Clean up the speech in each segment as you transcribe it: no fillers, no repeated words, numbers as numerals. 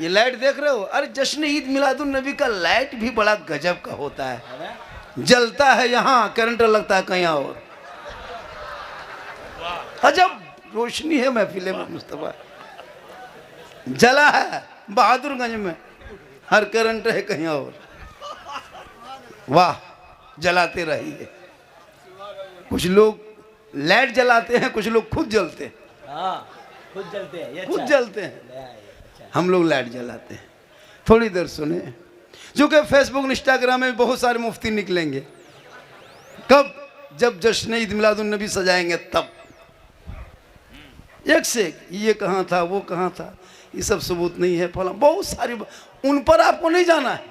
ये लाइट देख रहे हो? अरे जश्न ईद मिलादुन नबी का लाइट भी बड़ा गजब का होता है। जलता है यहाँ, करंट लगता है कहीं और। अजब रोशनी है महफिले में मुस्तफा। जला है बहादुरगंज में, हर करंट है कहीं और। वाह, जलाते रहिए। कुछ लोग लाइट जलाते हैं, कुछ लोग खुद जलते हैं। खुद जलते हैं, ये खुद अच्छा जलते हैं, हम लोग लाइट जलाते हैं। थोड़ी देर सुने, जो कि फेसबुक इंस्टाग्राम में बहुत सारे मुफ्ती निकलेंगे। कब? जब जश्न ईद मिलादुन नबी सजाएंगे तब। एक से एक, ये कहाँ था, वो कहाँ था, ये सब सबूत नहीं है, फला बहुत सारी, उन पर आपको नहीं जाना है।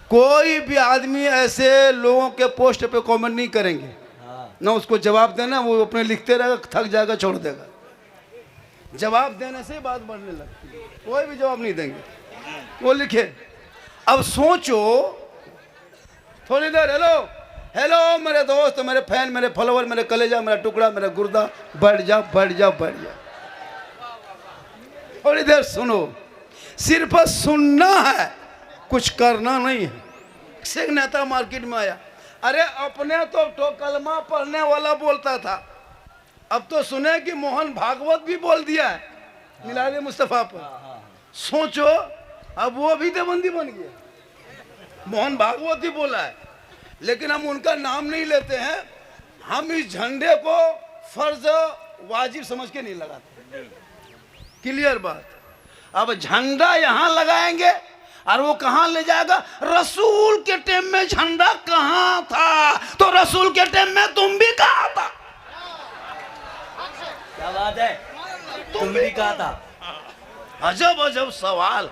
कोई भी आदमी ऐसे लोगों के पोस्ट पे कमेंट नहीं करेंगे, ना उसको जवाब देना, वो अपने लिखते रहेगा, थक जाएगा, छोड़ देगा। जवाब देने से ही बात बढ़ने लगती है। कोई भी जवाब नहीं देंगे, वो लिखे। अब सोचो थोड़ी देर, हेलो हेलो मेरे दोस्त, मेरे फैन, मेरे फॉलोवर, मेरे कलेजा, मेरा टुकड़ा, मेरा गुर्दा, बढ़ जा बढ़ जा बढ़ जा। थोड़ी देर सुनो, सिर्फ सुनना है, कुछ करना नहीं है। एक नेता मार्केट में आया, अरे अपने तो कलमा पढ़ने वाला बोलता था, अब तो सुने कि मोहन भागवत भी बोल दिया है मिलाद मुस्तफा पर। सोचो, अब वो भी देवबंदी बन गया। मोहन भागवत भी बोला है, लेकिन हम उनका नाम नहीं लेते हैं। हम इस झंडे को फर्ज वाजिब समझ के नहीं लगाते। क्लियर बात। अब झंडा यहाँ लगाएंगे और वो कहाँ ले जाएगा? रसूल के टाइम में झंडा कहाँ था? तो रसूल के टाइम में तुम भी कहाँ था? क्या बात है, तुम भी कहा था। अजब अजब सवाल।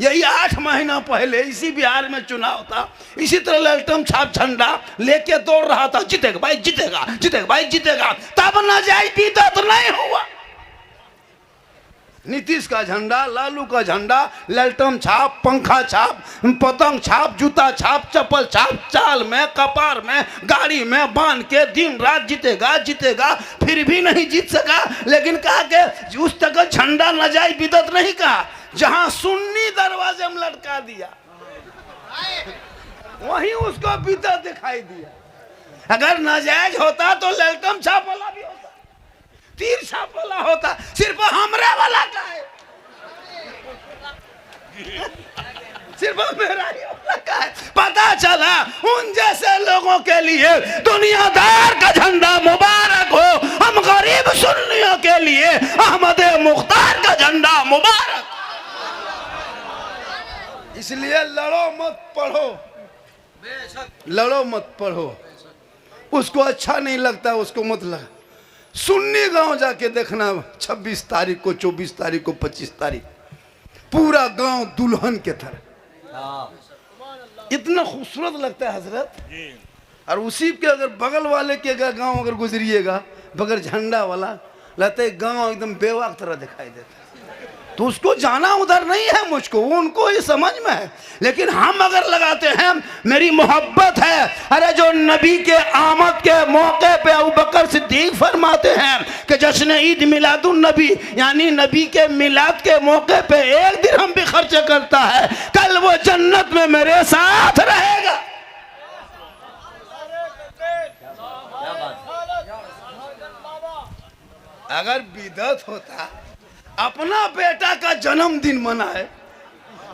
यही 8 महीना पहले इसी बिहार में चुनाव था, इसी तरह ललटम छाप झंडा लेके दौड़ रहा था, जीतेगा भाई जीतेगा, जीतेगा भाई जीतेगा। तब न जाए बीता तो नहीं हुआ। नीतीश का झंडा, लालू का झंडा, ललटम छाप, पंखा छाप, पतंग छाप, जूता छाप, चप्पल छाप, चाल में, कपार में, गाड़ी में बांध के दिन रात जीतेगा जीतेगा, फिर भी नहीं जीत सका। लेकिन कहा कि उस तक झंडा न जाए बिदत नहीं कहा, जहां सुन्नी दरवाजे में लटका दिया वहीं उसको बिदत दिखाई दिया। अगर नाजायज होता तो ललटम छाप वाला भी होता, तीर छाप वाला होता, सिर्फ हमरे वाला का है, सिर्फ मेरा ही वाला का है। पता चला उन जैसे लोगों के लिए दुनियादार का झंडा मुबारक हो, हम गरीब सुन्नियों के लिए अहमद मुख्तार का झंडा मुबारक। इसलिए लड़ो मत पढ़ो, लड़ो मत पढ़ो। उसको अच्छा नहीं लगता उसको मत लगा। सुन्नी गांव जाके देखना, 26 तारीख को, 24 तारीख को, 25 तारीख, पूरा गांव दुल्हन के तरह, इतना खूबसूरत लगता है हजरत। और उसी के अगर बगल वाले के अगर गांव अगर गुजरिएगा बगैर झंडा वाला, लगता है गांव एकदम बेवा की तरह दिखाई देता है। तो उसको जाना उधर नहीं है मुझको, वो उनको ये समझ में है। लेकिन हम अगर लगाते हैं, मेरी मोहब्बत है। अरे जो नबी के आमद के मौके पे अबू बकर सिद्दीक फरमाते हैं कि जश्न ईद मिलादुन नबी, यानी नबी के मिलाद के मौके पे 1 दिरहम भी खर्च करता है, कल वो जन्नत में मेरे साथ रहेगा। अगर बिदअत होता, अपना बेटा का जन्मदिन मनाए,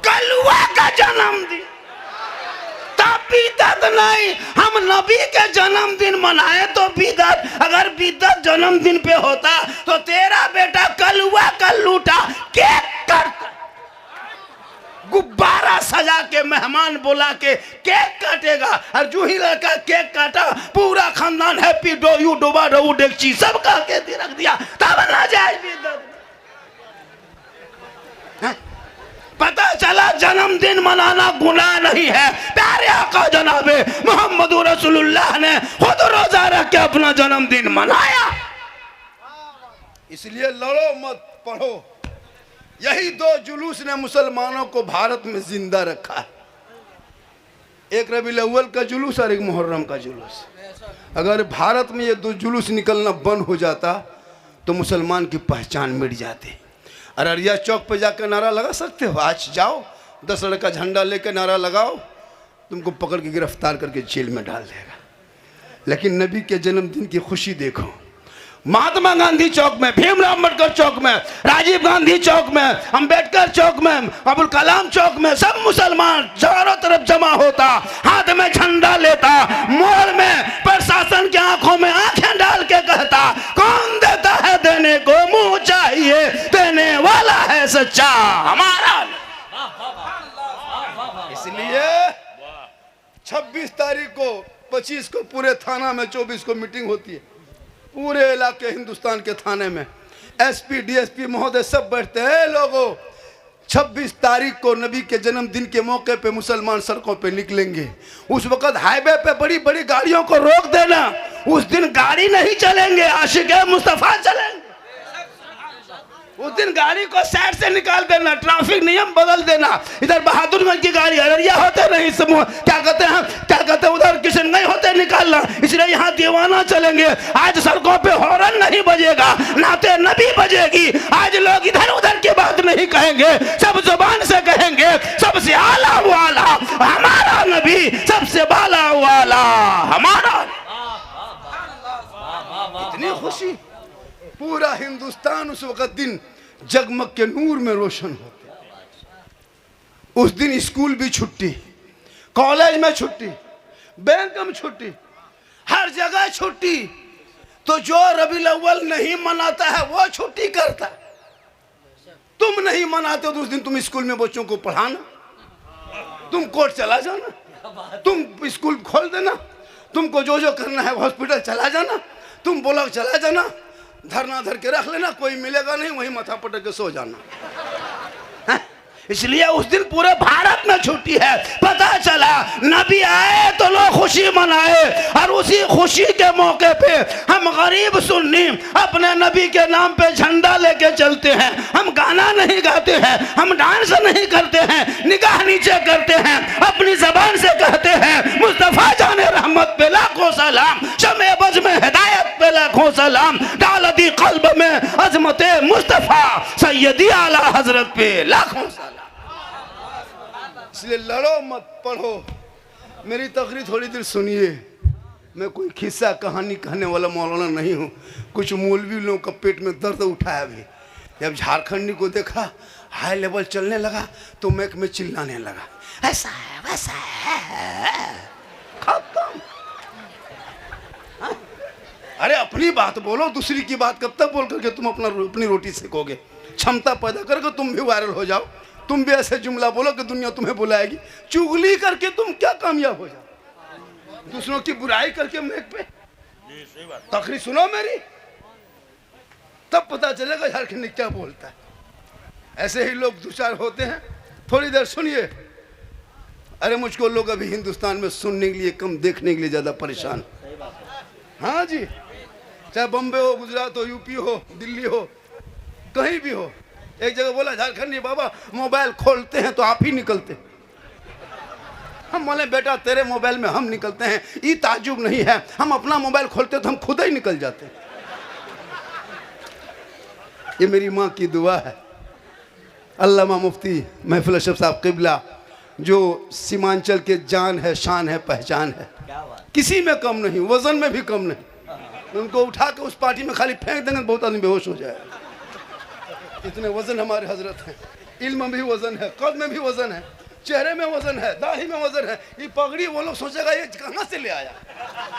कलुआ का जन्मदिन, तब बिदअत नहीं। हम नबी के जन्मदिन मनाए तो बिदअत। अगर बिदअत जन्मदिन पे होता तो तेरा बेटा कलुआ का लूटा केक काटता, गुब्बारा सजा के मेहमान बुला के केक काटेगा। और जो ही लड़का केक काटा, पूरा खानदान happy dough you Doba dough डेक्ची सब कह के रख दिया, तब ना जाए बिदअत। पता चला जन्मदिन मनाना गुनाह नहीं है। प्यारे आका जनाबे मोहम्मद रसूलुल्लाह ने खुद रोजा रख के अपना जन्मदिन मनाया। इसलिए लड़ो मत पढ़ो। यही 2 जुलूस ने मुसलमानों को भारत में जिंदा रखा है, एक रबीउल अव्वल का जुलूस और एक मुहर्रम का जुलूस। अगर भारत में ये 2 जुलूस निकलना बंद हो जाता तो मुसलमान की पहचान मिट जाती। अररिया चौक पे जाकर नारा लगा सकते हो? आज जाओ 10 लड़का झंडा लेकर नारा लगाओ, तुमको पकड़ के गिरफ्तार करके जेल में डाल देगा। लेकिन नबी के जन्मदिन की खुशी देखो, महात्मा गांधी चौक में, भीमराव अम्बेडकर चौक में, राजीव गांधी चौक में, अंबेडकर चौक में, अबुल कलाम चौक में, सब मुसलमान चारों तरफ जमा होता, हाथ में झंडा लेता, मोड़ में प्रशासन की आंखों में आंखें डाल के कहता, कौन देता है देने को मुंह चाहिए, देने वाला है सच्चा हमारा। इसलिए 26 तारीख को, 25 को पूरे थाना में, 24 को मीटिंग होती है पूरे इलाके हिंदुस्तान के थाने में। एसपी डीएसपी महोदय सब बैठते हैं। लोगों 26 तारीख को नबी के जन्मदिन के मौके पे मुसलमान सड़कों पे निकलेंगे। उस वक्त हाईवे पे बड़ी बड़ी गाड़ियों को रोक देना, उस दिन गाड़ी नहीं चलेंगे, आशिक़े मुस्तफ़ा चलेंगे। उस दिन गाड़ी को साइड से निकाल देना, ट्रैफिक नियम बदल देना। इधर बहादुरगंज की गाड़ी अररिया होते नहीं, समूह क्या कहते हैं उधर किशनगंज होते निकालना, इसलिए यहाँ दीवाना चलेंगे। आज सड़कों पे हॉर्न नहीं बजेगा, नाते नबी बजेगी। आज लोग इधर उधर की बात नहीं कहेंगे, सब जुबान से कहेंगे, सबसे आला वाला हमारा नबी, सबसे बाला वाला हमारा। इतनी खुशी, पूरा हिंदुस्तान उस वक्त दिन जगमग के नूर में रोशन होते। उस दिन स्कूल भी छुट्टी, कॉलेज में छुट्टी, बैंक में छुट्टी, हर जगह छुट्टी। तो जो रबीउल अव्वल नहीं मनाता है वो छुट्टी करता। तुम नहीं मनाते हो तो उस दिन तुम स्कूल में बच्चों को पढ़ाना, तुम कोर्ट चला जाना, तुम स्कूल खोल देना, तुमको जो जो करना है हॉस्पिटल चला जाना, तुम ब्लॉक चला जाना, धरना धर के रख लेना, कोई मिलेगा नहीं, वहीं माथा पटक के सो जाना। इसलिए उस दिन पूरे भारत में छुट्टी है। पता चला नबी आए तो लोग खुशी मनाए, और उसी खुशी के मौके पे हम गरीब सुन्नी अपने नबी के नाम पे झंडा लेके चलते हैं। हम गाना नहीं गाते हैं, हम डांस नहीं करते हैं, निगाह नीचे करते हैं, अपनी जबान से कहते हैं मुस्तफा जाने रहमत पे लाखों सलाम, शमे बज में हिदायत पे लाखों सलाम, डाल दी कल्ब में अजमत मुस्तफा, सैयदी आला हजरत पे लाखों सलाम। इसलिए लड़ो मत, पढ़ो। मेरी तकरीर थोड़ी देर सुनिए। मैं कोई खिस्सा कहानी कहने वाला मौलाना नहीं हूँ। कुछ मौलवी लोगों का पेट में दर्द उठाया भी। जब झारखंडी को देखा हाई लेवल चलने लगा तो मैक में चिल्लाने लगा, ऐसा है वैसा है, खत्म। अरे अपनी बात बोलो, दूसरी की बात कब तक बोल करके तुम अपनी रोटी सेकोगे? क्षमता पैदा करके तुम भी वायरल हो जाओ, तुम भी ऐसे जुमला बोलो कि दुनिया तुम्हें बुलाएगी। चुगली करके तुम क्या कामयाब हो जाओ? दूसरों की बुराई करके मैक पे तकरीर सुनो मेरी, तब पता चलेगा झारखंड क्या बोलता है। ऐसे ही लोग दो चार होते हैं। थोड़ी देर सुनिए। अरे मुझको लोग अभी हिंदुस्तान में सुनने के लिए कम, देखने के लिए ज्यादा परेशान। हाँ जी, चाहे बम्बे हो, गुजरात हो, यूपी हो, दिल्ली हो, कहीं भी हो। एक जगह बोला झारखंडी, बाबा मोबाइल खोलते हैं तो आप ही निकलते। हम बोले बेटा तेरे मोबाइल में हम निकलते हैं, ये ताजुब नहीं है। हम अपना मोबाइल खोलते तो हम खुद ही निकल जाते। ये मेरी माँ की दुआ है। अल्लामा मुफ्ती महफिल अशरफ साहब क़िबला, जो सीमांचल के जान है, शान है, पहचान है, किसी में कम नहीं, वजन में भी कम नहीं। उनको उठा के उस पार्टी में खाली फेंक देंगे, बहुत आदमी बेहोश हो जाए। इतने वजन हमारे हजरत हैं। इल्म में भी वजन है, कद में भी वजन है, चेहरे में वजन है, दाढ़ी में वजन है। ये पगड़ी वो लोग सोचेगा ये कहाँ से ले आया,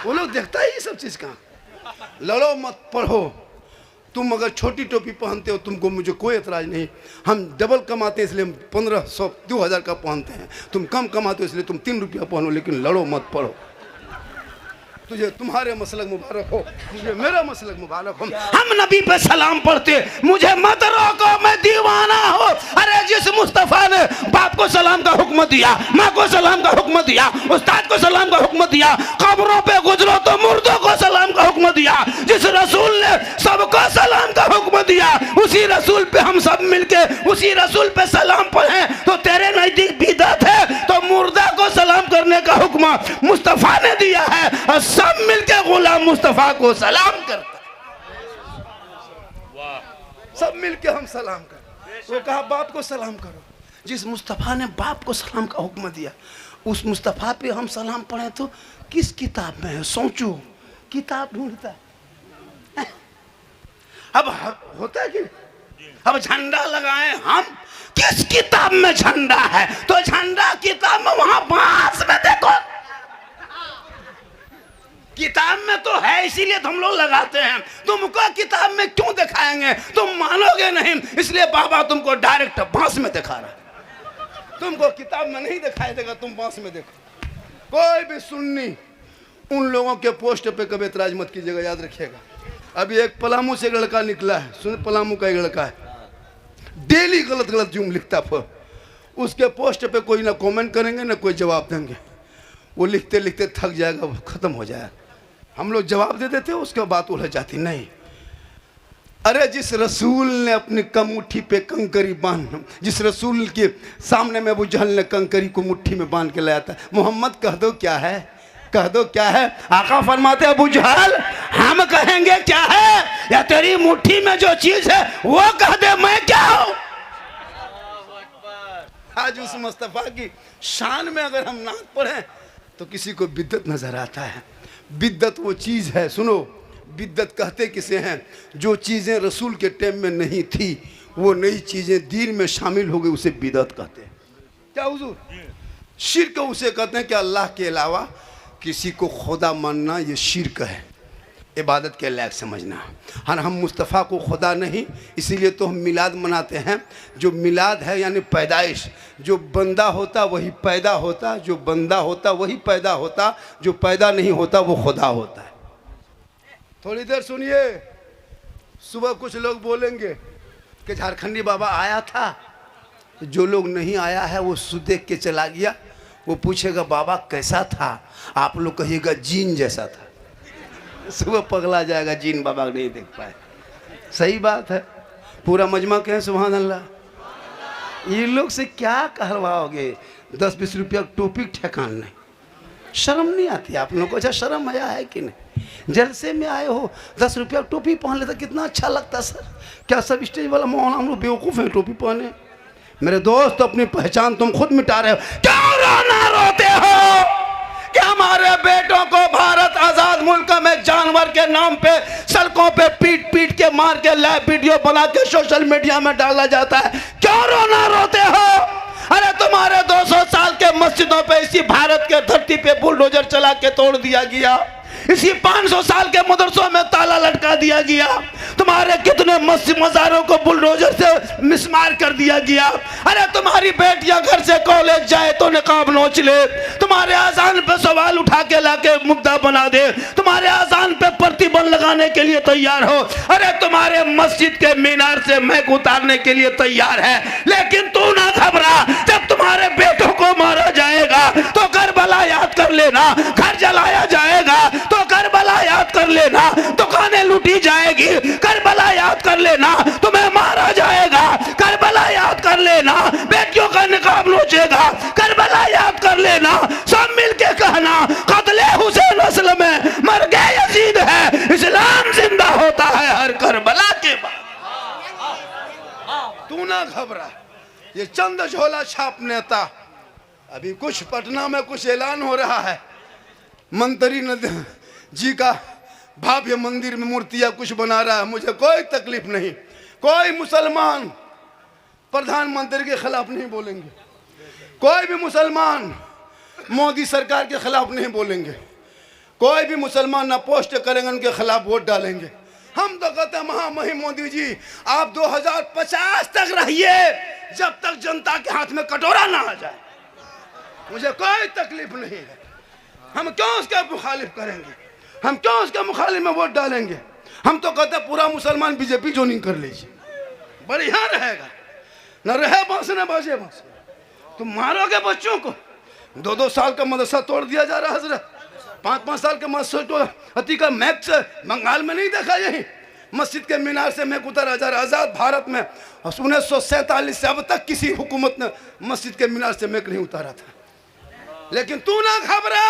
वो लोग देखता है ये सब चीज़ कहाँ। लड़ो मत, पढ़ो। तुम अगर छोटी टोपी पहनते हो तुमको, मुझे कोई एतराज़ नहीं। हम डबल कमाते हैं इसलिए 1500 2000 का पहनते हैं। तुम कम कमाते हो इसलिए तुम 3 रुपया पहनो, लेकिन लड़ो मत, पढ़ो। तुझे तुम्हारे मसलक मुबारक हो, मुझे मेरा मसलक मुबारक हो। हम नबी पे सलाम पढ़ते, मुझे मत रोको, मैं दीवाना हो। अरे जिस मुस्तफ़ा ने बाप को सलाम का हुक्म दिया, माँ को सलाम का हुक्म दिया, उस्ताद को सलाम का हुक्म दिया, कब्रों पे गुजरो तो मुर्दों को सलाम का हुक्म दिया, जिस रसूल ने सबको सलाम का हुक्म दिया, उसी रसूल पे हम सब मिलके उसी रसूल पे सलाम पढ़ें तो तेरे नजदीक बिदअत है। तो मुर्दा को सलाम करने का हुक्म मुस्तफ़ा ने दिया है, और सब मिलके गुलाम मुस्तफा को सलाम करता। सब मिलके हम सलाम करते। वो कहा बाप को सलाम करो। जिस मुस्तफ़ा ने बाप को सलाम का हुक्म दिया, उस मुस्तफ़ा पे हम सलाम पढ़ें तो किस किताब में है? सोचो, किताब ढूंढता है। अब होता है कि अब झंडा लगाए हम, किस किताब में झंडा है? तो झंडा किताब में वहां बांस में देखो, किताब में तो है इसीलिए तो हम लोग लगाते हैं। तुमको किताब में क्यों दिखाएंगे? तुम मानोगे नहीं, इसलिए बाबा तुमको डायरेक्ट बांस में दिखा रहा है। तुमको किताब में नहीं दिखाई देगा, तुम बांस में देखो। कोई भी सुन्नी उन लोगों के पोस्ट पे कभी एतराज मत कीजिएगा, याद रखिएगा। अभी एक पलामू से एक लड़का निकला है, सुन, पलामू का एक लड़का है, डेली गलत गलत जुम लिखता है। उसके पोस्ट पे कोई ना कमेंट करेंगे ना कोई जवाब देंगे। वो लिखते लिखते थक जाएगा, वो खत्म हो जाएगा। हम लोग जवाब दे देते, उसके बाद उलझ जाती नहीं। अरे जिस रसूल ने अपनी कमुट्ठी पे कंकरी बांध, जिस रसूल के सामने में अबू जहल ने कंकरी को मुट्ठी में बांध के लाया था, मोहम्मद कह दो क्या है, कह दो क्या है। आका फरमाते अबू जहल हम कहेंगे क्या है, या तेरी मुट्ठी में जो चीज है वो कह दे मैं क्या हूं। आज उस मुस्तफा की शान में अगर हम नात पढ़ें तो किसी को बिद्दत नजर आता है। बिद्दत वो चीज है, सुनो, बिद्दत कहते किसे हैं? जो चीजें रसूल के टाइम में नहीं थी, वो नई चीजें दीन में शामिल हो गई, उसे बिद्दत कहते हैं। क्या हुजूर? शिर्क उसे कहते हैं कि अल्लाह के अलावा किसी को खुदा मानना, ये शिर्क है, इबादत के लायक समझना। हाँ, हम मुस्तफ़ा को खुदा नहीं, इसीलिए तो हम मिलाद मनाते हैं। जो मिलाद है यानी पैदाइश, जो बंदा होता वही पैदा होता, जो बंदा होता वही पैदा होता, जो पैदा नहीं होता वो खुदा होता है। थोड़ी देर सुनिए, सुबह कुछ लोग बोलेंगे कि झारखंडी बाबा आया था, जो लोग नहीं आया है वो देख के चला गया। वो पूछेगा बाबा कैसा था, आप लोग कहिएगा जीन जैसा था। सुबह पगला जाएगा, जीन बाबा नहीं देख पाए। सही बात है, पूरा मजमा कहें सुभान अल्लाह। ये लोग से क्या कहलवाओगे? 10-20 रुपया टोपी ठेकान नहीं, शर्म नहीं आती आप लोगों को? अच्छा शर्म आया है कि नहीं? जलसे में आए हो, 10 रुपया टोपी पहन लेता कितना अच्छा लगता सर। क्या सब स्टेज वाला मौलाना हम लोग बेवकूफ़ हैं टोपी पहने? मेरे दोस्त अपनी पहचान तुम खुद मिटा रहे हो। क्यों रोना रोते हो कि हमारे बेटों को भारत आजाद मुल्क में जानवर के नाम पे सड़कों पे पीट पीट के मार के लाइव वीडियो बना के सोशल मीडिया में डाला जाता है? क्यों रोना रोते हो? अरे तुम्हारे 200 साल के मस्जिदों पे इसी भारत के धरती पे बुलडोजर चला के तोड़ दिया गया, इसी 500 साल के मदरसों में ताला लटका दिया गया, तुम्हारे कितने मस्जिद मज़ारों को बुलडोजर से मिसमार कर दिया गया। अरे तुम्हारी बेटियां घर से कॉलेज जाए तो निकाब नोच ले, तुम्हारे आजान पे सवाल उठा के लाके मुद्दा बना दे, तुम्हारे आजान पे प्रतिबंध लगाने के लिए तैयार हो। अरे तुम्हारे मस्जिद के मीनार से महक उतारने के लिए तैयार है, लेकिन तू ना घबरा। जब तुम्हारे बेटों को मारा जाएगा तो करबला याद कर लेना, घर जलाया जाएगा तो करबला याद कर लेना, दुकानें लूटी जाएगी करबला याद कर लेना, तुम्हें मारा जाएगा करबला याद कर लेना, बेटियों का निकाब नोचेगा करबला याद कर लेना। सब मिलके कहना कत्ले हुसैन असल में मर गए यजीद है, इस्लाम जिंदा होता है हर करबला के बाद। तू ना घबरा, ये चंद झोला छाप नेता। अभी कुछ पटना में कुछ ऐलान हो रहा है, मंत्री जी का भव्य मंदिर में मूर्तियां कुछ बना रहा है, मुझे कोई तकलीफ नहीं। कोई मुसलमान प्रधानमंत्री के खिलाफ नहीं बोलेंगे, कोई भी मुसलमान मोदी सरकार के खिलाफ नहीं बोलेंगे, कोई भी मुसलमान ना पोस्ट करेंगे उनके खिलाफ वोट डालेंगे। हम तो कहते हैं महामहिम मोदी जी आप 2050 तक रहिए, जब तक जनता के हाथ में कटोरा ना आ जाए। मुझे कोई तकलीफ नहीं है, हम क्यों उसके मुखालिफ करेंगे, हम क्यों उसके मुखालिफ में वोट डालेंगे। हम तो कहते हैं पूरा मुसलमान बीजेपी ज्वाइनिंग कर लीजिए, बढ़िया रहेगा, न रहे बांस न बाजे बांस। तुम मारोगे बच्चों को, 2-2 साल का मदरसा तोड़ दिया जा रहा है हजरत, 5-5 साल का मदरसा अतीका मैक से बंगाल में नहीं देखा, यही मस्जिद के मीनार से मैक उतारा जा रहा। आज़ाद भारत में 1947 से अब तक किसी हुकूमत ने मस्जिद के मीनार से मैक नहीं उतारा था। लेकिन तू ना घबरा,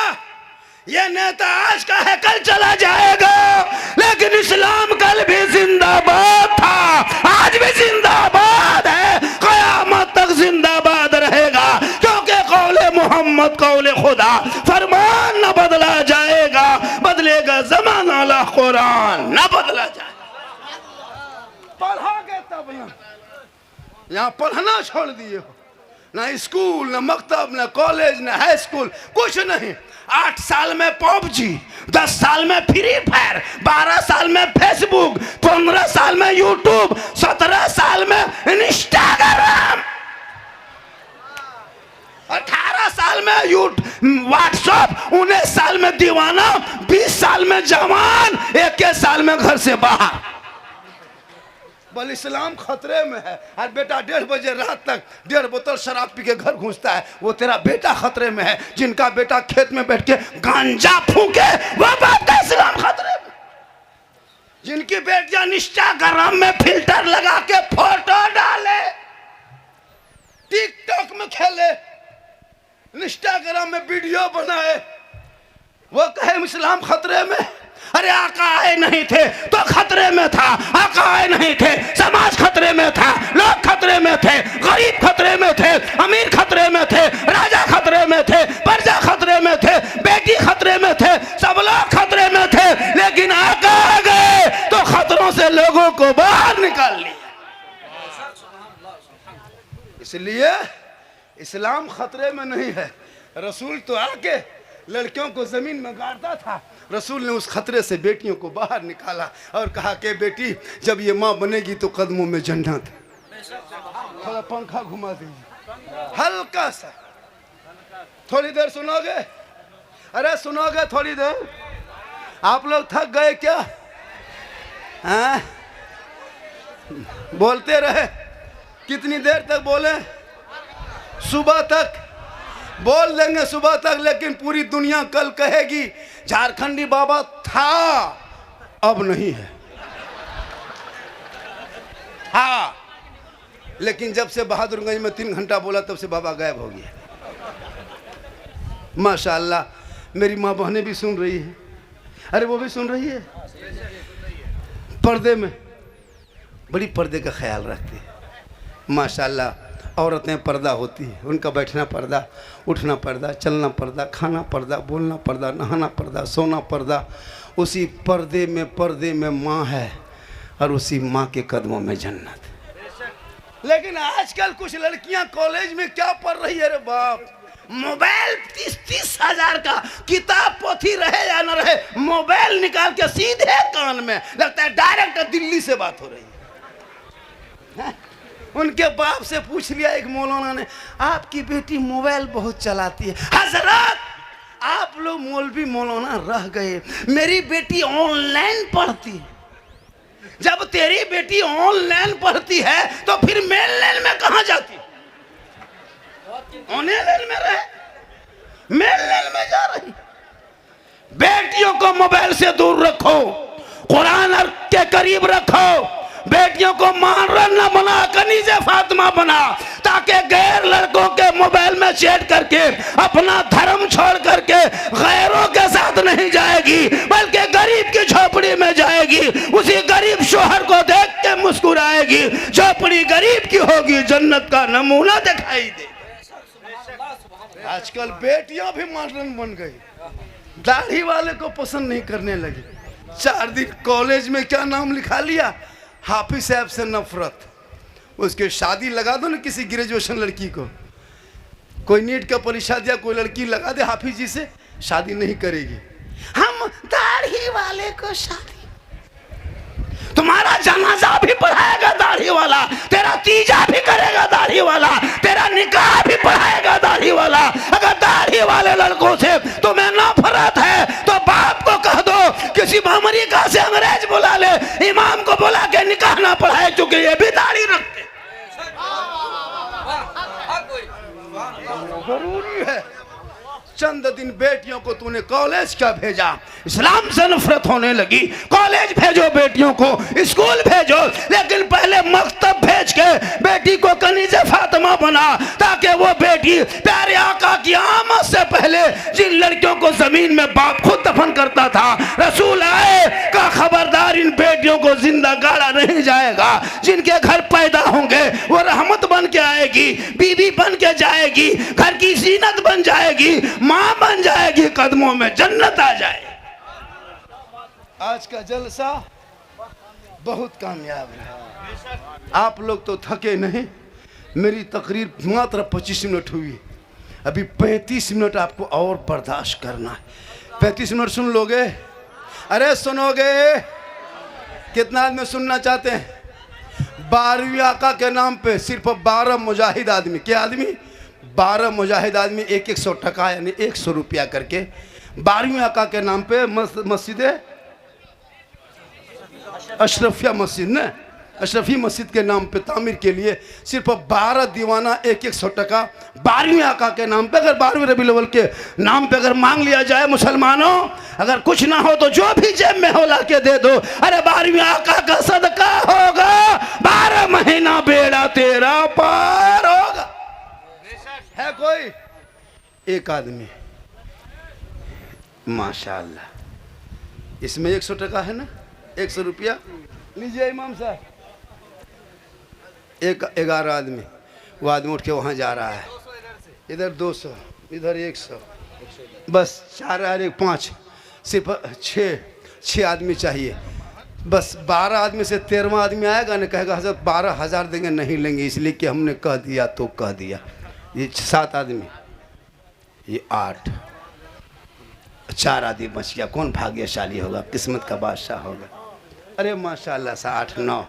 ये नेता आज का है कल चला जाएगा, लेकिन इस्लाम कल भी जिंदाबाद था, आज भी जिंदाबाद है, मोहम्मद कौले खुदा, फरमान न बदला जाएगा, बदलेगा जमाना ला कुरान, न बदला जाएगा। पढ़ोगे तब ना, यहाँ पढ़ना छोड़ दिए हो, ना स्कूल, ना मकतब, ना कॉलेज, ना हाई स्कूल, कुछ नहीं। 8 साल में पबजी, 10 साल में फ्री फायर, 12 साल में फेसबुक, 15 साल में यूट्यूब, 17 साल में इंस्टाग्राम, 18 साल में व्हाट्सएप, 19 साल में दीवाना, 20 साल में जवान, 21 साल में घर से बाहर। बल इस्लाम खतरे में है। और बेटा 1:30 बजे रात तक 1.5 बोतल शराब पी के घर घुसता है, वो तेरा बेटा खतरे में है। जिनका बेटा खेत में बैठ के गांजा फूके, वो बात का इस्लाम खतरे में। जिनकी बेटियां इंस्टाग्राम में फिल्टर लगा के फोटो डाले, टिकटॉक में खेले, इंस्टाग्राम में वीडियो बनाए, वो कहे इस्लाम खतरे में। अरे आका आए नहीं थे तो खतरे में था, आका आए नहीं थे समाज खतरे में था, लोग खतरे में थे, गरीब खतरे में थे, अमीर खतरे में थे, राजा खतरे में थे, प्रजा खतरे में थे, बेटी खतरे में थे, सब लोग खतरे में थे। लेकिन आका आ गए तो खतरों से लोगों को बाहर निकाल लिया। इसलिए इस्लाम खतरे में नहीं है। रसूल तो आके लड़कियों को जमीन में गाड़ता था, रसूल ने उस खतरे से बेटियों को बाहर निकाला और कहा कि बेटी जब ये माँ बनेगी तो कदमों में जन्नत। थोड़ा पंखा घुमा दीजिए हल्का सा, थोड़ी देर सुनोगे? अरे सुनोगे थोड़ी देर? आप लोग थक गए क्या? हाँ बोलते रहे। कितनी देर तक बोले? सुबह तक बोल देंगे, सुबह तक। लेकिन पूरी दुनिया कल कहेगी झारखंडी बाबा था, अब नहीं है। हाँ, लेकिन जब से बहादुरगंज में 3 घंटा बोला तब से बाबा गायब हो गया। माशाअल्लाह मेरी माँ बहनें भी सुन रही है। अरे वो भी सुन रही है। पर्दे में बड़ी पर्दे का ख्याल रखती है माशाअल्लाह। औरतें पर्दा होती है, उनका बैठना पर्दा, उठना पर्दा, चलना पर्दा, खाना पर्दा, बोलना पर्दा, नहाना पर्दा, सोना पर्दा। उसी पर्दे में माँ है और उसी माँ के कदमों में जन्नत। लेकिन आजकल कुछ लड़कियां कॉलेज में क्या पढ़ रही है रे बाप, मोबाइल 30-30 हजार का, किताब पोथी रहे या न रहे, मोबाइल निकाल के सीधे कान में, लगता है डायरेक्ट दिल्ली से बात हो रही है। उनके बाप से पूछ लिया एक मौलाना ने, आपकी बेटी मोबाइल बहुत चलाती है। हजरत आप लोग मौलवी मौलाना रह गए, मेरी बेटी ऑनलाइन पढ़ती है। जब तेरी बेटी ऑनलाइन पढ़ती है तो फिर मेन लाइन में कहां जाती? ऑनलाइन में रहे, मेन लाइन में जा रही। बेटियों को मोबाइल से दूर रखो, कुरान के करीब रखो। बेटियों को मानरन न बना, कनीज़े फातिमा बना, ताकि गैर लड़कों के मोबाइल में चैट करके अपना धर्म छोड़ करके गैरों के साथ नहीं जाएगी, बल्कि गरीब की झोपड़ी में जाएगी। उसी गरीब शोहर को देख के मुस्कुराएगी। झोपड़ी गरीब की होगी, जन्नत का नमूना दिखाई दे। आजकल बेटियां भी मानरन बन गई, दाढ़ी वाले को पसंद नहीं करने लगी। 4 दिन कॉलेज में क्या नाम लिखा लिया, हाफिज साहब से नफरत। उसके शादी लगा दो ना किसी ग्रेजुएशन लड़की को, कोई नीट का परीक्षा दिया, कोई लड़की लगा दे हाफिज जी से, शादी नहीं करेगी। हम दाढ़ी वाले को शादी, तुम्हारा जनाजा भी पढ़ाएगा दाढ़ी वाला, तेरा तीजा भी करेगा दाढ़ी वाला, तेरा निकाह भी पढ़ाएगा दाढ़ी वाला। अगर दाढ़ी वाले लड़कों से तुम्हें नफरत है तो बाप को कह दो किसी अमेरिका से अंग्रेज बुला ले, इमाम को बुला के निकाह ना पढ़ाए, क्योंकि ये भी दाढ़ी रखते। जरूरी है। चंद दिन बेटियों को तूने कॉलेज क्या भेजा, इस्लाम से नफरत होने लगी। कॉलेज भेजो बेटियों को, स्कूल भेजो, लेकिन पहले मकतब भेज के बेटी को कनीज़े फातिमा बना, ताकि वो बेटी प्यारे आका की आमद से पहले जिन लड़कियों को जमीन में बाप खुद दफन करता था, रसूल आए का खबरदार बार इन बेटियों को जिंदा गाड़ा नहीं जाएगा। जिनके घर पैदा होंगे वो रहमत बन के आएगी, बीवी बन के जाएगी, घर की जीनत बन जाएगी, माँ बन जाएगी, कदमों में जन्नत आ जाए। आज का जलसा बहुत कामयाब है। आप लोग तो थके नहीं। मेरी तकरीर मात्र 25 मिनट हुई, अभी 35 मिनट आपको और बर्दाश्त करना है। 35 मिनट सुन लोगे? अरे सुनोगे? कितना आदमी सुनना चाहते हैं? 12वीं आका के नाम पे सिर्फ 12 मुजाहिद आदमी, क्या आदमी? 12 मुजाहिद आदमी 100 टका यानी 100 रुपया करके 12वीं आका के नाम पे मस्जिद अशरफिया मस्जिद ने अशरफी मस्जिद के नाम पे तामीर के लिए सिर्फ 12 दीवाना 100 टका 12वीं आका के नाम पे, अगर 12वीं रबीउल अव्वल के नाम पे अगर मांग लिया जाए मुसलमानों, अगर कुछ ना हो तो जो भी जेब में हो ला के दे दो। अरे 12वीं आका का सदका होगा, 12 महीना बेड़ा तेरा पार होगा। है कोई एक आदमी माशाअल्लाह, इसमें 100 टका है ना, 100 रुपया लीजिए इमाम साहब। 11 आदमी, वो आदमी उठ के वहाँ जा रहा है, इधर 200, इधर 100, बस 4 और 1 5, सिर्फ 6 आदमी चाहिए। बस 12 आदमी से 13वां आदमी आएगा ना, कहेगा हज़रत 12,000 देंगे, नहीं लेंगे इसलिए कि हमने कह दिया तो कह दिया। ये 7 आदमी, ये 8, 4 आदमी बच गया। कौन भाग्यशाली होगा, किस्मत का बादशाह होगा। अरे माशाअल्लाह से 8 9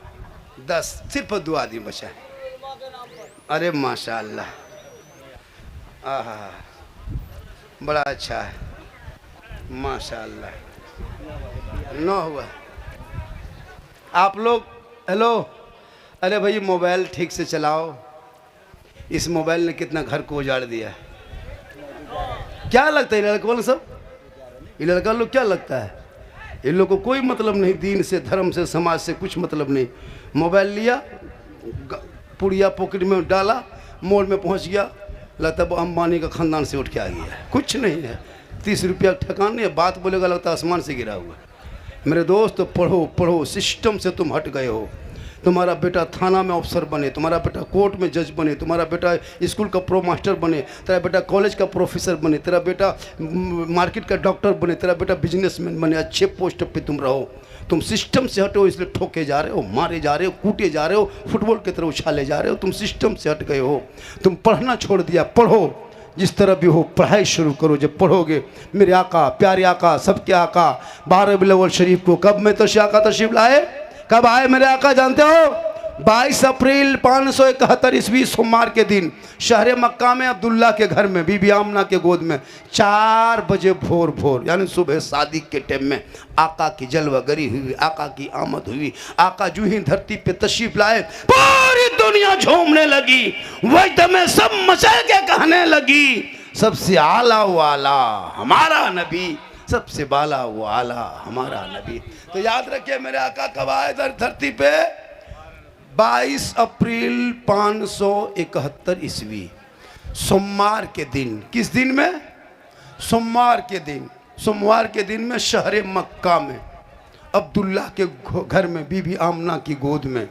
10, सिर्फ 2 आदमी बचा है। अरे माशाअल्लाह, आहा बड़ा अच्छा है माशाअल्लाह। 9 हुआ। आप लोग हेलो, अरे भाई मोबाइल ठीक से चलाओ। इस मोबाइल ने कितना घर को उजाड़ दिया है। क्या लगता है लड़का वाले सब, ये लड़का लोग क्या लगता है, इन लोग को कोई मतलब नहीं, दीन से, धर्म से, समाज से कुछ मतलब नहीं। मोबाइल लिया, पुड़िया पॉकेट में डाला, मोड़ में पहुंच गया, लगता है अंबानी का खानदान से उठ के आ गया है। कुछ नहीं है, 30 रुपया ठकान नहीं है, बात बोलेगा लगता है आसमान से गिरा हुआ। मेरे दोस्त पढ़ो पढ़ो, सिस्टम से तुम हट गए हो। तुम्हारा बेटा थाना में अफसर बने, तुम्हारा बेटा कोर्ट में जज बने, तुम्हारा बेटा स्कूल का प्रो मास्टर बने, तेरा बेटा कॉलेज का प्रोफेसर बने, तेरा बेटा मार्केट का डॉक्टर बने, तेरा बेटा बिजनेसमैन बने, अच्छे पोस्ट पे तुम रहो। तुम सिस्टम से हटे हो, इसलिए ठोके जा रहे हो, मारे जा रहे हो, कूटे जा रहे हो, फुटबॉल की तरह उछाले जा रहे हो। तुम सिस्टम से हट गए हो, तुम पढ़ना छोड़ दिया। पढ़ो, जिस तरह भी हो पढ़ाई शुरू करो। जब पढ़ोगे, मेरे आका, प्यारे आका, सबके आका 12 रबीउल अव्वल शरीफ को कब में आका तशरीफ लाए, कब आए मेरे आका जानते हो? 22 अप्रैल 571 ईस्वी सोमवार के दिन शहर मक्का में अब्दुल्ला के घर में बीबी आमना के गोद में 4 बजे भोर यानी सुबह सादिक के टाइम में आका की जलवागरी हुई, आका की आमद हुई। आका जो ही धरती पे तशरीफ लाए, पूरी दुनिया झूमने लगी, वक्त में सब मचल के कहने लगी, सबसे आला वाला हमारा नबी, सबसे बाला वो आला हमारा नबी। तो याद रखिए मेरे आका कब आए धरती पे? 22 अप्रैल 571 ईस्वी सोमवार के दिन। किस दिन में? सोमवार के दिन। सोमवार के दिन में शहर मक्का में अब्दुल्ला के घर में बीबी आमना की गोद में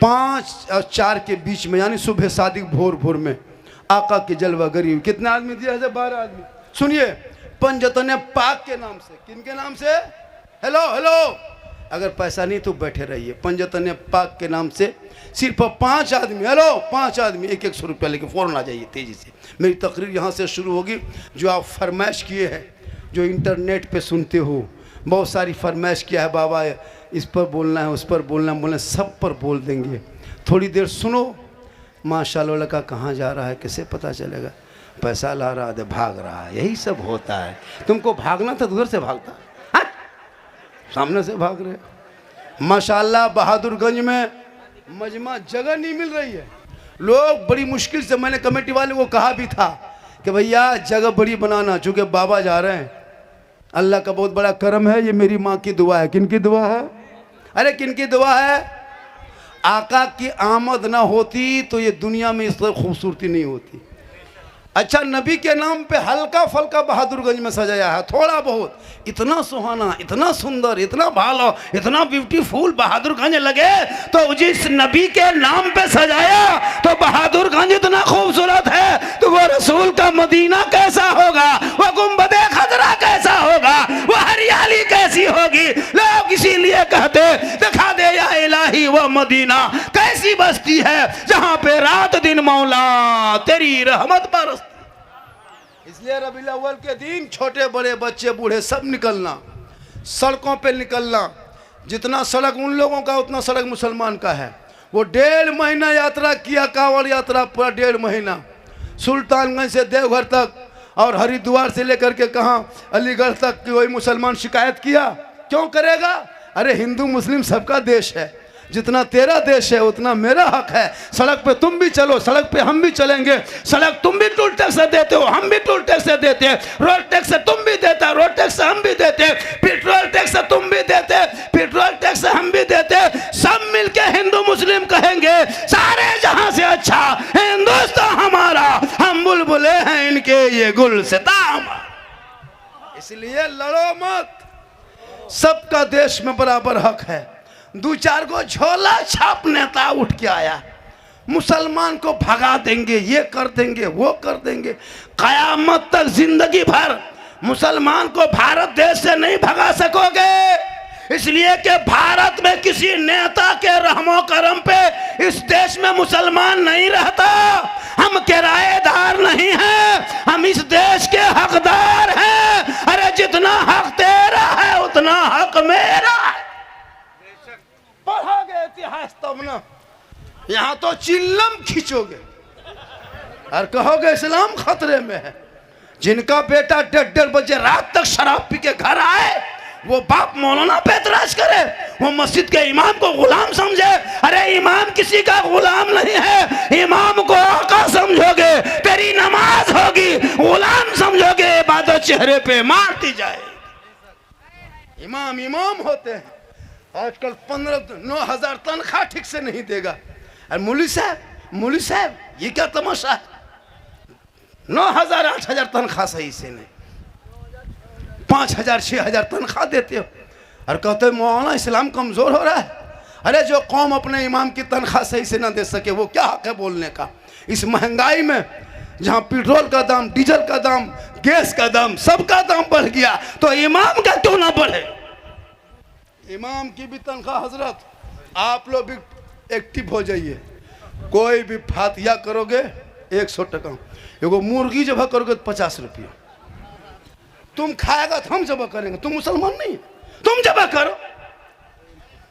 5 और 4 के बीच में यानी सुबह सादिक भोर में आका की जलवागरी। कितने आदमी दिया है? 12 आदमी। सुनिए, पंजतन पाक के नाम से। किन के नाम से? हेलो हेलो, अगर पैसा नहीं तो बैठे रहिए। पंजतन पाक के नाम से सिर्फ 5 आदमी, हेलो 5 आदमी 100 रुपया लेके फ़ौरन आ जाइए तेज़ी से। मेरी तकरीर यहाँ से शुरू होगी। जो आप फरमाइश किए हैं, जो इंटरनेट पे सुनते हो, बहुत सारी फरमाइश किया है, बाबा इस पर बोलना है, उस पर बोलना है, सब पर बोल देंगे। थोड़ी देर सुनो। माशाअल्लाह, लड़का कहाँ जा रहा है कैसे पता चलेगा? पैसा ला रहा है, भाग रहा है, यही सब होता है। तुमको भागना था, उधर से भागता, सामने से भाग रहे। माशाअल्लाह बहादुरगंज में मजमा जगह नहीं मिल रही है। लोग बड़ी मुश्किल से, मैंने कमेटी वाले को कहा भी था कि भैया जगह बड़ी बनाना, चूँकि बाबा जा रहे हैं। अल्लाह का बहुत बड़ा करम है, ये मेरी माँ की दुआ है। किन की दुआ है? अरे किन की दुआ है? आका की आमद ना होती तो ये दुनिया में इस तरह खूबसूरती नहीं होती। अच्छा, नबी के नाम पे हल्का फल्का बहादुरगंज में सजाया है, थोड़ा बहुत। इतना सुहाना, इतना सुंदर, इतना भालो, इतना ब्यूटीफुल बहादुरगंज लगे तो जिस नबी के नाम पे सजाया तो बहादुरगंज इतना खूबसूरत है तो वो रसूल का मदीना कैसा होगा, वो गुंबदे खजरा कैसा होगा, वो हरियाली कैसी होगी। लोग इसीलिए कहते दिखा दे या इलाही वो मदीना कैसी बस्ती है जहां पे रात दिन मौला तेरी रहमत बरसती। इसलिए रबीउल अव्वल के दिन छोटे बड़े बच्चे बूढ़े सब निकलना, सड़कों पे निकलना। जितना सड़क उन लोगों का उतना सड़क मुसलमान का है। वो 1.5 महीना यात्रा किया, कांवड़ यात्रा पूरा 1.5 महीना, सुल्तानगंज से देवघर तक और हरिद्वार से लेकर के कहाँ अलीगढ़ तक कोई मुसलमान शिकायत किया? क्यों करेगा? अरे हिंदू मुस्लिम सबका देश है, जितना तेरा देश है उतना मेरा हक है। सड़क पे तुम भी चलो, सड़क पे हम भी चलेंगे। सड़क तुम भी टोल टैक्स देते हो, हम भी टोल टैक्स देते हैं। रोड टैक्स तुम भी देते हो, रोड टैक्स हम भी देते हैं। पेट्रोल टैक्स तुम भी देते, पेट्रोल टैक्स हम भी देते। सब मिलके हिंदू मुस्लिम कहेंगे सारे जहां से अच्छा हिंदुस्तान हमारा, हम बुलबुले हैं इनके ये गुलसिता। इसलिए लड़ो मत, सबका देश में बराबर हक है। 2-4 को झोला छाप नेता उठ के आया, मुसलमान को भगा देंगे, ये कर देंगे, वो कर देंगे। कयामत तक जिंदगी भर मुसलमान को भारत देश से नहीं भगा सकोगे। इसलिए कि भारत में किसी नेता के रहमो करम पे इस देश में मुसलमान नहीं रहता। हम किराएदार नहीं हैं, हम इस देश के हकदार हैं। अरे जितना हक तेरा है उतना हक मेरा है। पढ़ोगे इतिहास तब ना, यहाँ तो चिल्लम खींचोगे और कहोगे इस्लाम खतरे में है। जिनका बेटा 1:30 बजे रात तक शराब पी के घर आए, वो बाप मौलाना पे एतराज करे, वो मस्जिद के इमाम को गुलाम समझे। अरे इमाम किसी का गुलाम नहीं है, इमाम को आका समझोगे, तेरी नमाज होगी, गुलाम समझोगे, इबादत चेहरे पे मारती जाए। इमाम इमाम होते हैं। आजकल 9,000 तनख्वाह ठीक से नहीं देगा। अरे मौलवी साहब ये क्या तमाशा है? 9,000 8,000 तनख्वाह सही से नहीं, 5,000 6,000 तनख्वाह देते हो और कहते हो मौलाना इस्लाम कमजोर हो रहा है। अरे जो कौम अपने इमाम की तनख्वाह सही से ना दे सके वो क्या हक है बोलने का? इस महंगाई में जहाँ पेट्रोल का दाम, डीजल का दाम, गैस का दाम, सबका दाम बढ़ गया तो इमाम का क्यों ना बढ़े? इमाम की भी तनख्वाह हजरत, आप लोग भी एक्टिव हो जाइए। कोई भी फातिया करोगे 100 टका, एगो मुर्गी जब करोगे तो 50 रुपया। तुम खाएगा तो हम जब करेंगे, तुम मुसलमान नहीं, तुम जब करो।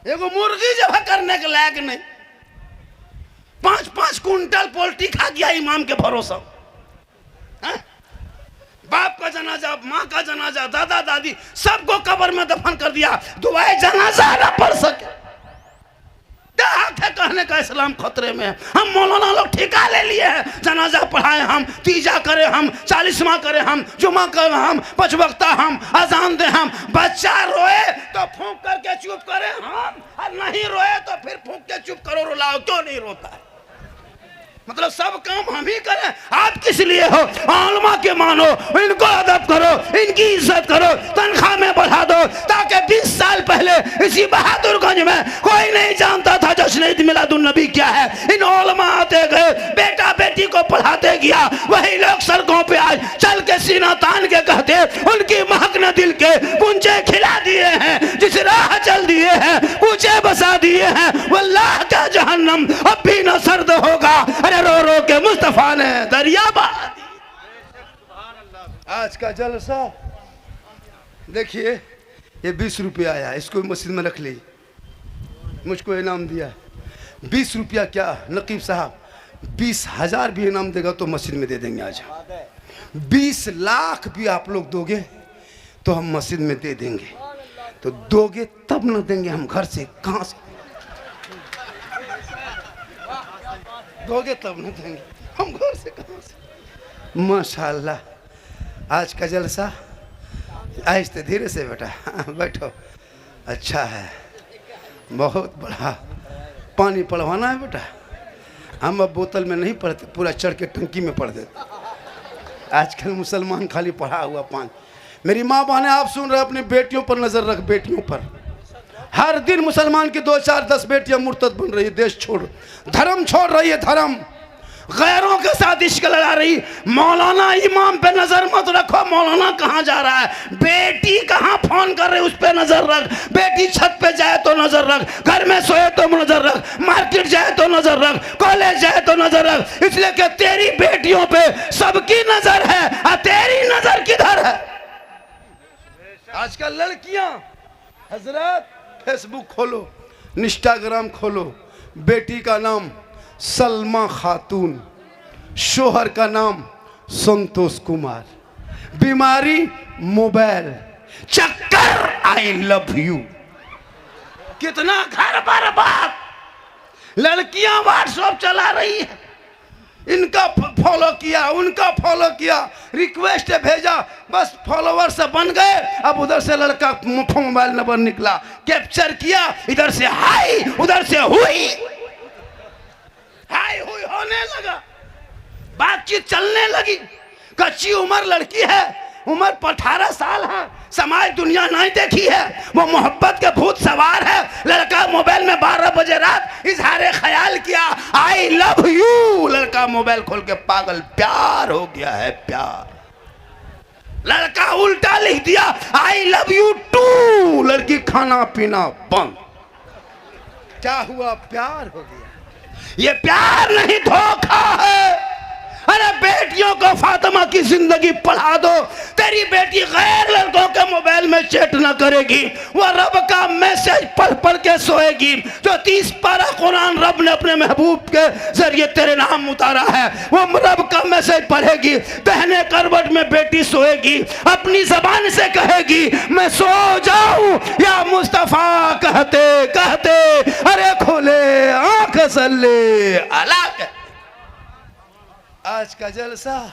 एगो मुर्गी जब करने के लायक नहीं, 5-5 कुंटल पोल्ट्री खा गया इमाम के भरोसा। बाप का जनाजा, माँ का जनाजा, दादा दादी सबको कब्र में दफन कर दिया, दुआए जनाजा ना पढ़ सके। क्या हक है कहने का इस्लाम खतरे में है? हम मौलाना लोग ठेका ले लिए हैं, जनाजा पढ़ाए हम, तीजा करे हम, 40वां करे हम, जुमा करे हम, 5 वक्ता हम, अजान दे हम। बच्चा रोए तो फूंक करके चुप करे हम, और नहीं रोए तो फिर फूंक के चुप करो, रुलाओ क्यों नहीं रोता है? मतलब सब काम हम ही करें। आप किस लिए हो? आलमा के मानो, इनको अदब करो, इनकी इज्जत करो, तनख्वाह में बढ़ा दो, ताकि 20 साल पहले इसी बहादुरगंज में कोई नहीं जानता था जश्न ईद मिलादुन नबी क्या है। इन उलमा आते गए, बेटा बेटी को पढ़ाते गया, वही लोग सड़कों पे आज चल के सीना तान के कहते उनकी महक ने दिल के कुंचे खिला दिए हैं, जिस राह चल दिए हैं कुंचे बसा दिए हैं, वल्लाह का जहन्नम अब भी न सर्द होगा। अरे रो रो के मुस्तफा ने दरिया बहा दी। आज का जलसा देखिए, ये 20 रुपया आया, इसको मस्जिद में रख ली, मुझको इनाम दिया। 20 रुपया क्या नकीब साहब, 20,000 भी इनाम देगा तो मस्जिद में दे देंगे। आज 20 लाख भी आप लोग दोगे तो हम मस्जिद में दे देंगे। तो दोगे तब न देंगे हम घर से, कहाँ से दोगे तब न देंगे हम घर से, कहाँ से? माशाल्लाह आज का जलसा। आहिस्ते धीरे से बेटा बैठो। अच्छा है, बहुत बड़ा। पानी पड़वाना है बेटा? हम अब बोतल में नहीं पढ़ते, पूरा चढ़ के टंकी में पढ़ देते। आजकल मुसलमान खाली पढ़ा हुआ पान। मेरी माँ बहनें, आप सुन रहे, अपनी बेटियों पर नजर रख, बेटियों पर। हर दिन मुसलमान की 2, 4, 10 बेटियां मुर्तद बन रही है, देश छोड़, धर्म छोड़ रही है, धर्म गैरों के साथ इश्क लगा रही। मौलाना इमाम पे नजर मत रखो, मौलाना कहाँ जा रहा है, बेटी कहाँ फोन कर रही उस पे नजर रख, बेटी छत पे जाए तो नजर रख, घर में सोए तो नजर रख, मार्केट जाए तो नजर रख, कॉलेज जाए तो नजर रख, इसलिए कि तेरी बेटियों पे सबकी नजर है और तेरी नजर किधर है। आजकल लड़कियां, हजरत, फेसबुक खोलो, इंस्टाग्राम खोलो, बेटी का नाम सलमा खातून, शोहर का नाम संतोष कुमार, बीमारी मोबाइल, चक्कर आई लव यू। कितना घर बर्बाद। लड़कियां व्हाट्सएप चला रही है, इनका फॉलो किया, उनका फॉलो किया, रिक्वेस्ट भेजा, बस फॉलोवर से बन गए। अब उधर से लड़का मोबाइल नंबर निकला, कैप्चर किया, इधर से हाई, उधर से हुई, हाई हुई होने लगा, बातचीत चलने लगी। कच्ची उम्र लड़की है, उम्र 18 साल है, समाज दुनिया नहीं देखी है, वो मोहब्बत के भूत सवार है। लड़का मोबाइल में 12 बजे रात इजहार ख्याल किया, आई लव यू। लड़का मोबाइल खोल के पागल, प्यार हो गया है, प्यार। लड़का उल्टा लिख दिया, आई लव यू टू। लड़की खाना पीना बंद। क्या हुआ, प्यार हो गया। ये प्यार नहीं, धोखा है। अरे बेटियों को फातिमा की जिंदगी पढ़ा दो, तेरी बेटी गैर लड़कों के मोबाइल में चैट ना करेगी, वो रब का मैसेज पढ़ पढ़ के सोएगी। जो 30 पारा कुरान रब ने अपने महबूब के जरिए तेरे नाम उतारा है, वो रब का मैसेज पढ़ेगी। दहने करवट में बेटी सोएगी, अपनी जबान से कहेगी मैं सो जाऊं या मुस्तफा कहते कहते अरे खोले आंख सल्ले अला। आज का जलसा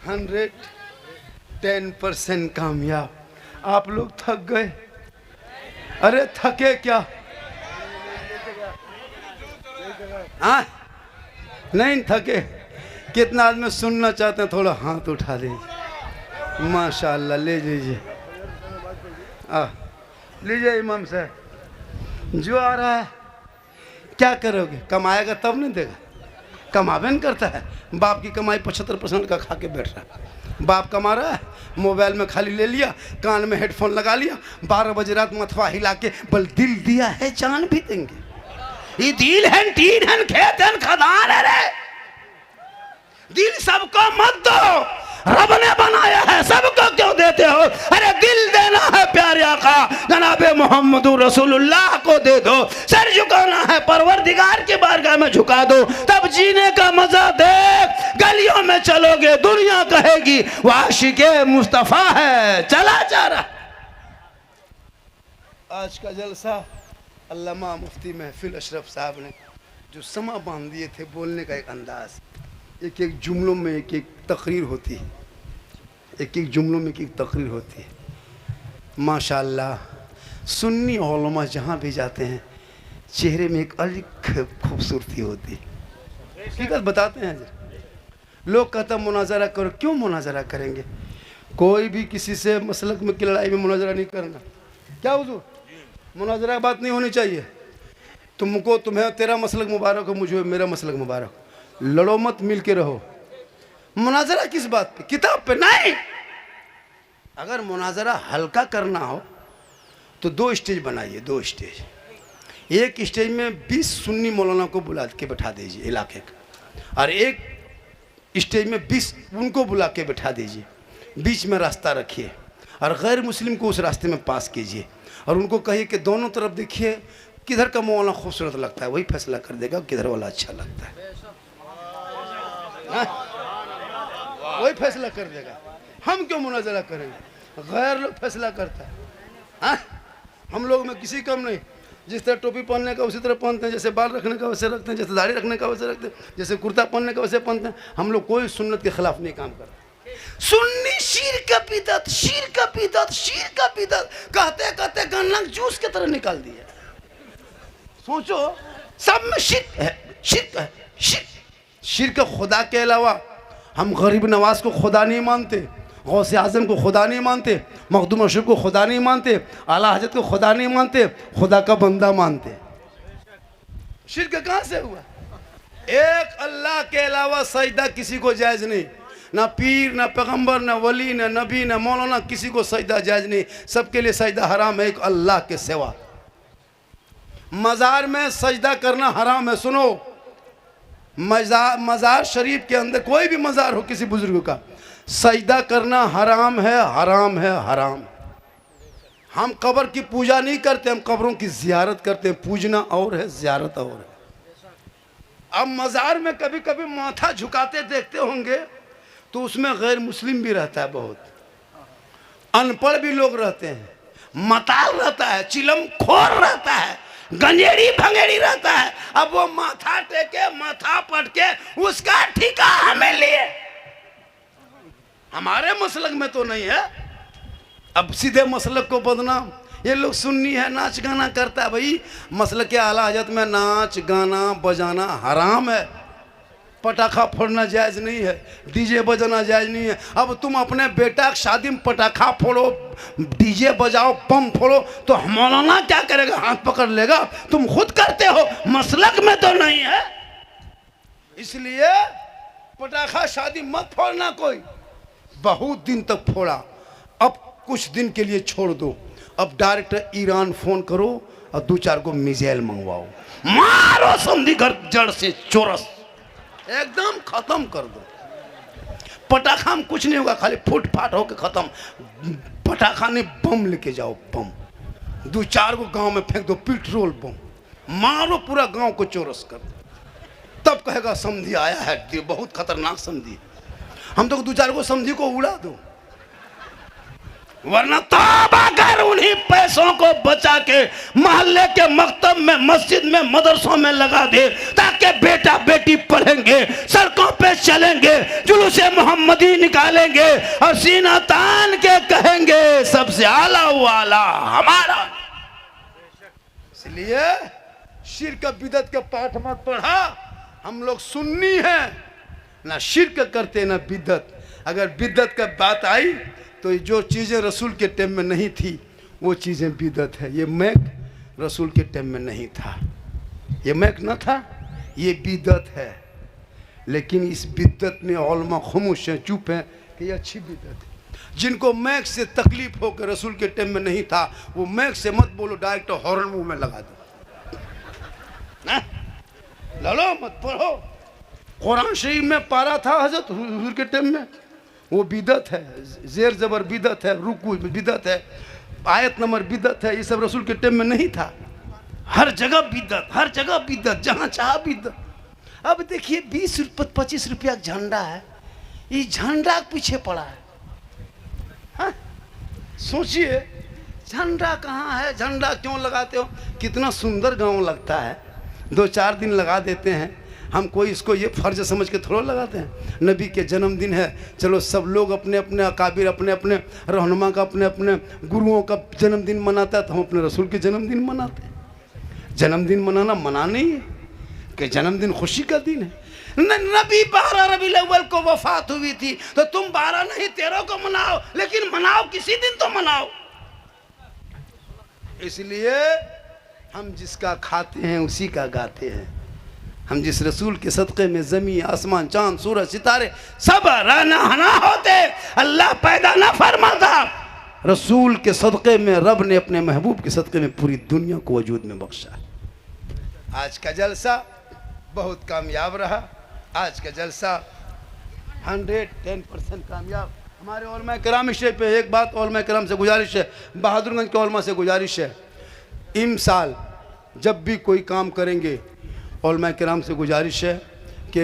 110% कामयाब। आप लोग थक गए? अरे थके क्या? हाँ नहीं थके? कितना आदमी सुनना चाहते हैं? थोड़ा हाथ उठा दीजिए। माशाअल्लाह, ले लीजिए, लीजिए इमाम साहब। जो आ रहा है क्या करोगे? कमाएगा तब नहीं देगा, कमावे नहीं करता है। बाप की कमाई 75% का खा के बैठ रहा है। बाप कमा रहा है, मोबाइल में खाली ले लिया, कान में हेडफोन लगा लिया, 12 बजे रात मथवा हिला के बल दिल दिया है जान भी देंगे। ये दिल है, टीन है, खेत है, खदान है रे। दिल सबको मत दो, रब ने बनाया है, सबको क्यों देते हो? अरे दिल देना है प्यारे आका जनाबे मोहम्मद रसूलुल्लाह को दे दो। सर झुकाना है परवरदिगार की बारगाह में झुका दो, तब जीने का मजा देख। गलियों में चलोगे दुनिया कहेगी वो आशिके मुस्तफा है, चला जा रहा। आज का जलसा अल्लामा मुफ्ती महफिल अशरफ साहब ने जो समा बांध दिए थे, बोलने का एक अंदाज, एक एक जुमलों में एक एक तकरीर होती है, एक एक जुमलों में एक एक तकरीर होती है। माशाअल्लाह, सुन्नी उलमा जहाँ भी जाते हैं चेहरे में एक अलग खूबसूरती होती है। हकीकत बताते हैं। लोग कहते हैं मुनाजरा करो, क्यों मुनाजरा करेंगे? कोई भी किसी से मसलक में की लड़ाई में मुनाजरा नहीं करना। क्या हुजूर? मुनाजरा बात नहीं होनी चाहिए। तुमको, तुम्हें तेरा मसलक मुबारक हो, मुझे मेरा मसलक मुबारक हो, लड़ो मत, मिल के रहो। मुनाजरा किस बात पे? किताब पे नहीं। अगर मुनाजरा हल्का करना हो तो 2 स्टेज बनाइए, 2 स्टेज। एक स्टेज में 20 सुन्नी मौलाना को बुला के बैठा दीजिए इलाके का, और एक स्टेज में 20 उनको बुला के बैठा दीजिए। बीच में रास्ता रखिए और गैर मुस्लिम को उस रास्ते में पास कीजिए, और उनको कहिए कि दोनों तरफ देखिए किधर का मौलाना खूबसूरत लगता है, वही फैसला कर देगा किधर वाला अच्छा लगता है। वही फैसला कर देगा। हम क्यों मुनाजरा करेंगे? गैर लोग फैसला करता है। हम लोग में किसी कम नहीं। जिस तरह टोपी पहनने का उसी तरह पहनते हैं, जैसे बाल रखने का वैसे रखते हैं, जैसे दाढ़ी रखने का वैसे रखते हैं, जैसे कुर्ता पहनने का वैसे पहनते हैं। हम लोग कोई सुन्नत के खिलाफ नहीं काम करते। सुन्नी शीर का पीदत, शीर का पीदत, शीर का पीदत कहते कहते गन्ना जूस की तरह निकाल दिया। सोचो, सब में शिर्क है, शिर्क है, शिर्क। शिर्क खुदा के अलावा हम गरीब नवाज को खुदा नहीं मानते, गौसे आज़म को खुदा नहीं मानते, मखदूम अशरफ को खुदा नहीं मानते, आला हजरत को खुदा नहीं मानते, खुदा का बंदा मानते। शिर्क कहाँ से हुआ? एक अल्लाह के अलावा सजदा किसी को जायज़ नहीं, ना पीर, ना पैगंबर, ना वली, ना नबी, ना मौलाना, किसी को सजदा जायज़ नहीं। सबके लिए सजदा हराम है एक अल्लाह के सिवा। मज़ार में सजदा करना हराम है। सुनो, मज़ार शरीफ के अंदर कोई भी मज़ार हो किसी बुजुर्ग का, सजदा करना हराम है, हराम है, हराम। हम कब्र की पूजा नहीं करते, हम कब्रों की ज़ियारत करते हैं। पूजना और है, ज़ियारत और है। अब मज़ार में कभी कभी माथा झुकाते देखते होंगे तो उसमें गैर मुस्लिम भी रहता है, बहुत अनपढ़ भी लोग रहते हैं, मताल रहता है, चिलम खोर रहता है, गंजेड़ी भंगेड़ी रहता है। अब वो माथा टेके, माथा पटके, उसका ठिका हमें लिए। हमारे मसलक में तो नहीं है। अब सीधे मसलक को बदनाम, ये लोग सुन्नी है, नाच गाना करता है। भाई मसलक के आला हजरत में नाच गाना बजाना हराम है, पटाखा फोड़ना जायज़ नहीं है, डीजे बजाना जायज़ नहीं है। अब तुम अपने बेटा की शादी में पटाखा फोड़ो, डीजे बजाओ, बम फोड़ो, तो मौलाना क्या करेगा? हाथ पकड़ लेगा। तुम खुद करते हो, मसलक में तो नहीं है। इसलिए पटाखा शादी मत फोड़ना। कोई बहुत दिन तक फोड़ा, अब कुछ दिन के लिए छोड़ दो। अब डायरेक्ट ईरान फोन करो और 2-4 को मिसाइल मंगवाओ, मारो समझी घर जड़ से चोरस, एकदम खत्म कर दो। पटाखा में कुछ नहीं होगा, खाली फूट फाट होकर खत्म। पटाखा नहीं, बम लेके जाओ, बम 2-4 को गांव में फेंक दो, पेट्रोल बम मारो, पूरा गांव को चोरस कर दो। तब कहेगा समझी आया है, ये बहुत खतरनाक समझी। हम तो 2-4 को समझी को उड़ा दो, वरना तौबा कर उन्हीं पैसों को बचा के मोहल्ले के मकतब में, मस्जिद में, मदरसों में लगा दे, ताकि बेटा बेटी पढ़ेंगे, सड़कों पे चलेंगे, जुलूसे मोहम्मदी निकालेंगे और सीना तान के कहेंगे सबसे आला वाला हमारा। इसलिए शिर्क बिदत के पाठ मत पढ़ा। हम लोग सुन्नी हैं, ना शिर्क करते ना बिदत। अगर बिदत का बात आई तो जो चीज़ें रसूल के टाइम में नहीं थी वो चीज़ें बिदत है। ये मैक रसूल के टाइम में नहीं था, ये मैक न था, ये बिदत है। लेकिन इस बिदत में उलमा खामोश हैं, चुप हैं कि ये अच्छी बिदत है। जिनको मैक से तकलीफ हो कि रसूल के टाइम में नहीं था, वो मैक से मत बोलो, डायरेक्ट हॉर्न मुंह में लगा दो ना, ललो मत पढ़ो। कुरान शरीफ में पारा था हजरत हुजूर के टाइम में, वो बिदत है। जेर जबर बिदत है, रुकू बिदत है, आयत नंबर बिदत है। ये सब रसूल के टाइम में नहीं था। हर जगह बिदत, हर जगह बिदत, जहाँ चाह बिदत। अब देखिए 20-25 रुपया झंडा है, ये झंडा पीछे पड़ा है। हाँ? सोचिए झंडा कहाँ है, झंडा क्यों लगाते हो? कितना सुंदर गांव लगता है, 2-4 दिन लगा देते हैं। हम कोई इसको ये फर्ज समझ के थोड़ा लगाते हैं। नबी के जन्मदिन है, चलो सब लोग अपने अपने अकाबिर, अपने अपने रहनुमा का, अपने अपने गुरुओं का जन्मदिन मनाता है, तो हम अपने रसूल के जन्मदिन मनाते हैं। जन्मदिन मनाना मना नहीं है कि जन्मदिन खुशी का दिन है। नबी 12 रबीउल अव्वल को वफात हुई थी, तो तुम 12 नहीं 13 को मनाओ, लेकिन मनाओ किसी दिन तो मनाओ। इसलिए हम जिसका खाते हैं उसी का गाते हैं। हम जिस रसूल के सदक़े में ज़मीन, आसमान, चांद, सूरज, सितारे सब राना हना होते, अल्लाह पैदा ना फरमाता। रसूल के सदक़े में रब ने अपने महबूब के सदक़े में पूरी दुनिया को वजूद में बख्शा। आज का जलसा बहुत कामयाब रहा। आज का जलसा 110% कामयाब। हमारे उलमा किराम पे एक बात उलमा किराम से गुजारिश है, बहादुरगंज के उलमा से गुजारिश है, इन साल जब भी कोई काम करेंगे, उलमा किराम से गुजारिश है कि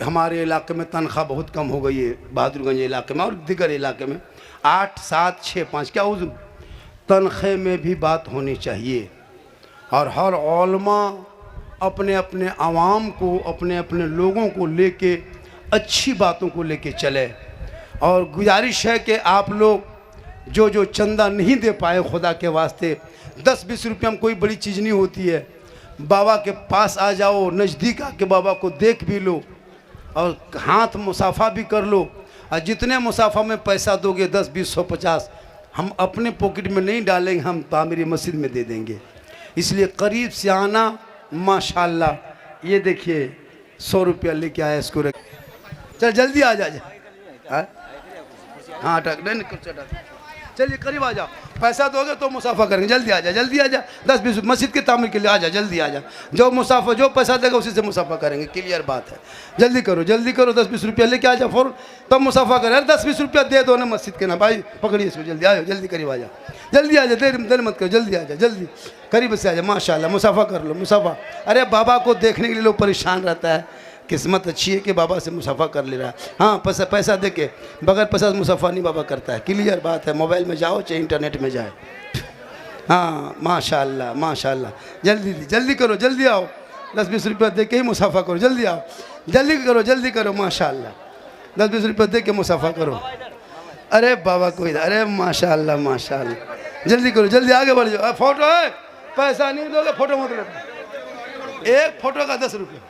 हमारे इलाके में तनख्वाह बहुत कम हो गई है, बहादुरगंज इलाके में और दिगर इलाके में 8, 7, 6, 5 क्या उज़्र तनख्वाह में भी बात होनी चाहिए। और हर उलमा अपने अपने आवाम को, अपने अपने लोगों को लेके अच्छी बातों को लेके चले। और गुजारिश है कि आप लोग जो जो चंदा नहीं दे पाए, खुदा के वास्ते 10-20 रुपया में कोई बड़ी चीज़ नहीं होती है। बाबा के पास आ जाओ, नज़दीक आके बाबा को देख भी लो और हाथ मुसाफा भी कर लो। और जितने मुसाफा में पैसा दोगे 10, 20, 100, 50 हम अपने पॉकेट में नहीं डालेंगे, हम तामीरी मस्जिद में दे देंगे। इसलिए करीब से आना। माशाल्लाह ये देखिए 100 रुपया लेके आया, इसको रख। चल जल्दी आ जा। हाँ टक नहीं कुछ चलिए करीब आ जाओ। पैसा दोगे तो मुसाफा करेंगे। जल्दी आ जा, जल्दी आ जा। 10, 20 मस्जिद के तामीर के लिए आ जा, जल्दी आ जा। जो मुसाफा जो पैसा देगा उसी से मुसाफा करेंगे। क्लियर बात है। जल्दी करो, जल्दी करो। 10, 20 रुपया लेके आ जा फौरन, तब मुसाफा करें। अरे 10, 20 रुपया दे दो ना मस्जिद के ना भाई। पकड़िए इसको, जल्दी आओ, जल्दी करीब आ जा, जल्दी आ जा। देर मत करो, जल्दी आ जा, जल्दी करीब से आ जा। माशाल्लाह मुसाफा कर लो, मुसाफा। अरे बाबा को देखने के लिए लोग परेशान रहता है। किस्मत अच्छी है कि बाबा से मुसाफा कर ले रहा है। हाँ पैसा दे के, बगैर पैसा मुसाफा नहीं बाबा करता है। क्लियर बात है। मोबाइल में जाओ चाहे इंटरनेट में जाए। हाँ माशाल्लाह माशाल्लाह। जल्दी करो, जल्दी आओ। 10, 20 रुपया दे के ही मुसाफा करो। जल्दी आओ, जल्दी करो। माशाल्लाह 10, 20 रुपया दे के मुसाफा करो। अरे बाबा कोई, अरे माशाल्लाह माशाल्लाह। जल्दी करो, जल्दी आगे बढ़ जाओ। फोटो है, पैसा नहीं दोगे फोटो मत लो। एक फोटो का 10 रुपया।